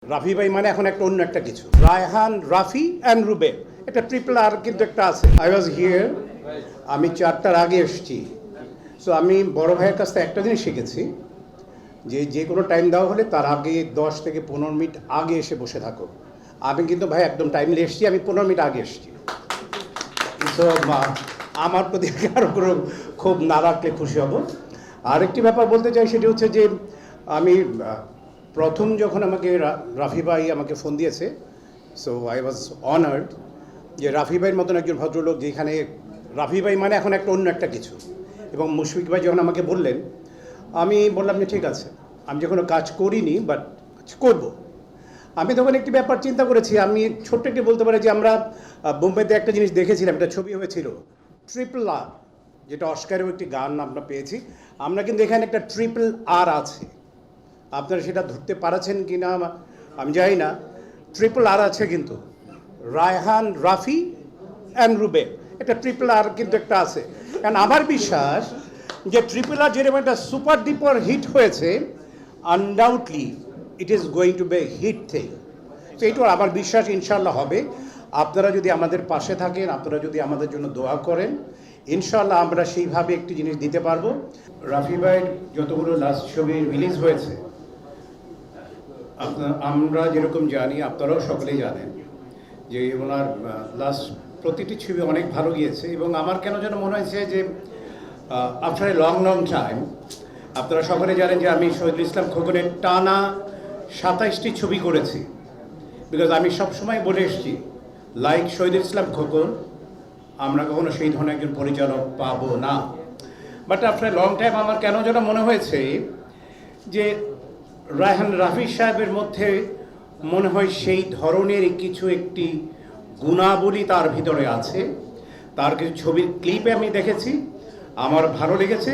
রাফি ভাই মানে এখন একটা অন্য একটা কিছু। রায়হান, রাফি অ্যান্ড রুবেল, এটা ট্রিপল আর কিন্তু একটা আছে। আই ওয়াজ হিয়ার, আমি 4টার আগে এসেছি। সো আমি বড় ভাইয়ের কাছ থেকে একটা জিনিস শিখেছি, যে কোনো টাইম দেওয়া হলে তার আগে 10 থেকে 15 মিনিট আগে এসে বসে থাকো। আমি কিন্তু ভাই একদম টাইমলি এসেছি, আমি 15 মিনিট আগে এসেছি। সো আমার প্রতি কারো কোনো খুব না রাখলে খুশি হব। আরেকটি ব্যাপার বলতে চাই, সেটি হচ্ছে যে আমি প্রথম যখন আমাকে রাফি ভাই আমাকে ফোন দিয়েছে, সো আই ওয়াজ অনার্ড যে রাফি ভাইয়ের মতন একজন ভদ্রলোক, যেখানে রাফি ভাই মানে এখন একটা অন্য একটা কিছু। এবং মুশফিক ভাই যখন আমাকে বললেন, আমি বললাম যে ঠিক আছে, আমি যখন কাজ করিনি বাট করব। আমি তখন একটি ব্যাপার চিন্তা করেছি, আমি ছোট্ট একটি বলতে পারি যে আমরা বোম্বেতে একটা জিনিস দেখেছিলাম, একটা ছবি হয়েছিল ট্রিপল আর, যেটা অস্কারেও একটি গান আমরা পেয়েছি। আমরা কিন্তু এখানে একটা ট্রিপল আর আছে, আপনারা সেটা ধরতে পারছেন কি না আমি জানি না। ট্রিপল আর আছে কিন্তু, রায়হান, রাফি অ্যান্ড রুবেল, এটা ট্রিপল আর কিন্তু একটা আছে। কারণ আমার বিশ্বাস যে ট্রিপল আর যেরকম একটা সুপার ডিপার হিট হয়েছে, undoubtedly it is going to be hit thing. তো এইটা আমার বিশ্বাস ইনশাল্লাহ হবে। আপনারা যদি আমাদের পাশে থাকেন, আপনারা যদি আমাদের জন্য দোয়া করেন, ইনশাল্লাহ আমরা সেইভাবে একটি জিনিস দিতে পারবো। রাফি ভাইয়ের যতগুলো লাস্ট ছবি রিলিজ হয়েছে, আমরা যেরকম জানি, আপনারাও সকলেই জানেন যে ওনার লাস্ট প্রতিটি ছবি অনেক ভালো গিয়েছে। এবং আমার কেন যেন মনে হয়েছে যে আফটার এ লং টাইম, আপনারা সকলে জানেন যে আমি শহীদুল ইসলাম খোকনের টানা 27টি ছবি করেছি। বিকজ আমি সবসময় বলে এসেছি, লাইক শহীদুল ইসলাম খোকন আমরা কখনো সেই ধরনের একজন পরিচালক পাবো না। বাট আফটার লং টাইম আমার কেন যেন মনে হয়েছে যে রায়হান, রাফি সাহেবের মধ্যে মনে হয় সেই ধরনের কিছু একটি গুণাবলী তার ভিতরে আছে। তার কিছু ছবির ক্লিপে আমি দেখেছি, আমার ভালো লেগেছে।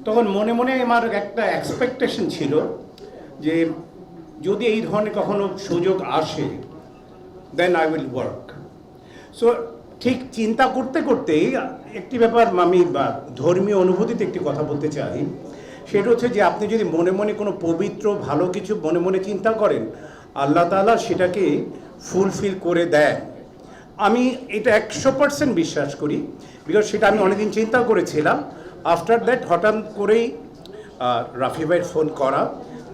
তখন মনে মনে আমার একটা এক্সপেকটেশন ছিল যে যদি এই ধরনের কখনো সুযোগ আসে, then I will work. So ঠিক চিন্তা করতে করতেই একটি ব্যাপার আমি ধর্মীয় অনুভূতিতে একটি কথা বলতে চাই। সেটা হচ্ছে যে আপনি যদি মনে মনে কোনো পবিত্র ভালো কিছু মনে মনে চিন্তা করেন, আল্লাহ তাআলা সেটাকে ফুলফিল করে দেন। আমি এটা 100% বিশ্বাস করি। বিকজ সেটা আমি অনেকদিন চিন্তা করেছিলাম। আফটার দ্যাট হঠাৎ করেই রাফি ভাইয়ের ফোন করা,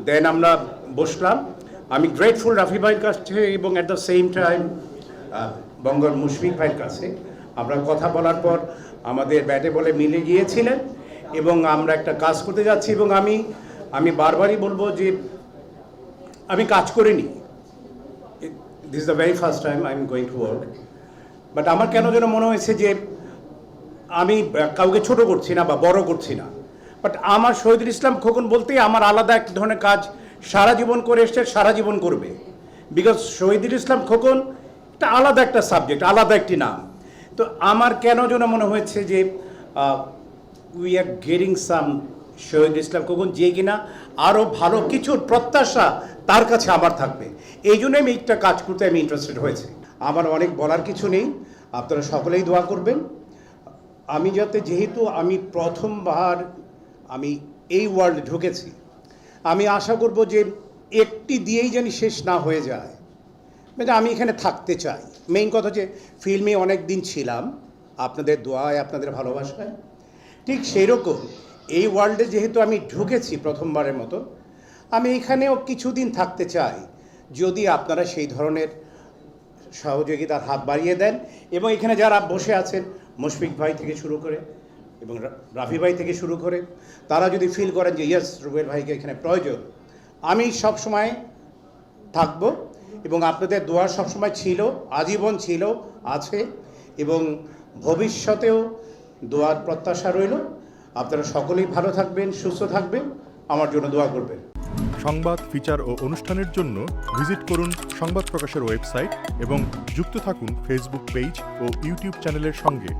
দেন আমরা বসলাম। আমি গ্রেটফুল রাফি ভাইয়ের কাছে এবং অ্যাট দ্য সেম টাইম বঙ্গর মুশফিক ভাইয়ের কাছে। আমরা কথা বলার পর আমাদের ব্যাটে বলে মিলে গিয়েছিলেন এবং আমরা একটা কাজ করতে যাচ্ছি। এবং আমি বারবারই বলবো যে আমি কাজ করিনি, this is the very first time I am going to work. But আমার কেন যেন মনে হয়েছে যে আমি কাউকে ছোট করছি না বা বড় করছি না, বাট আমার শহীদুল ইসলাম খোকন বলতেই আমার আলাদা এক ধরনের কাজ সারা জীবন করে এসছে, সারা জীবন করবে। বিকজ শহীদুল ইসলাম খোকন এটা আলাদা একটা সাবজেক্ট, আলাদা একটি নাম। তো আমার কেন যেন মনে হয়েছে যে we are getting some Shahidul Islam Khokon, যে কিনা আরও ভালো কিছুর প্রত্যাশা তার কাছে আমার থাকবে। এই জন্য আমি একটা কাজ করতে আমি ইন্টারেস্টেড হয়েছি। আমার অনেক বলার কিছু নেই, আপনারা সকলেই দোয়া করবেন। আমি যেহেতু আমি প্রথমবার আমি এই ওয়ার্ল্ডে ঢুকেছি, আমি আশা করব যে একটি দিয়েই যেন শেষ না হয়ে যায়। মানে আমি এখানে থাকতে চাই। মেইন কথা হচ্ছে ফিল্মে অনেক দিন ছিলাম আপনাদের দোয়ায়, আপনাদের ভালোবাসায়। ঠিক সেই রকম এই ওয়ার্ল্ডে যেহেতু আমি ঢুকেছি প্রথমবারের মতো, আমি এখানেও কিছুদিন থাকতে চাই, যদি আপনারা সেই ধরনের সহযোগিতার হাত বাড়িয়ে দেন। এবং এখানে যারা বসে আছেন, মুশফিক ভাই থেকে শুরু করে এবং রাফি ভাই থেকে শুরু করে, তারা যদি ফিল করেন যে ইয়েস রুবেল ভাইকে এখানে প্রয়োজন, আমি সব সময় থাকব। এবং আপনাদের দোয়া সবসময় ছিল, আজীবন ছিল, আছে এবং ভবিষ্যতেও দোয়ার প্রত্যাশা রইল। আপনারা সকলেই ভালো থাকবেন, সুস্থ থাকবেন, আমার জন্য দোয়া করবেন। সংবাদ, ফিচার ও অনুষ্ঠানের জন্য ভিজিট করুন সংবাদ প্রকাশের ওয়েবসাইট এবং যুক্ত থাকুন ফেসবুক পেজ ও ইউটিউব চ্যানেলের সঙ্গে।